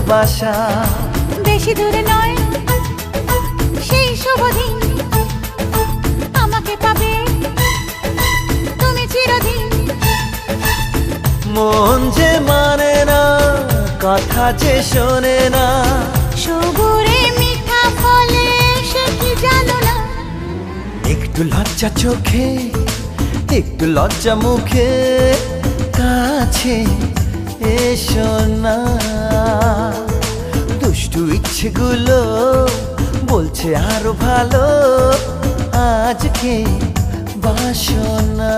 ভালোবাসা। বেশি দূরে নয় সেই শুভ দিন, আমাকে পাবে তুমি চিরদিন। মন যে মানে না, কথা যে শোনে না, সবুরে মিঠা ফলে সে কি জানো না। একটু লজ্জা চোখে, একটু লজ্জা মুখে, কাছে এসো না। দুষ্টু ইচ্ছেগুলো বলছে আরো ভালো, আজকে বাসনা।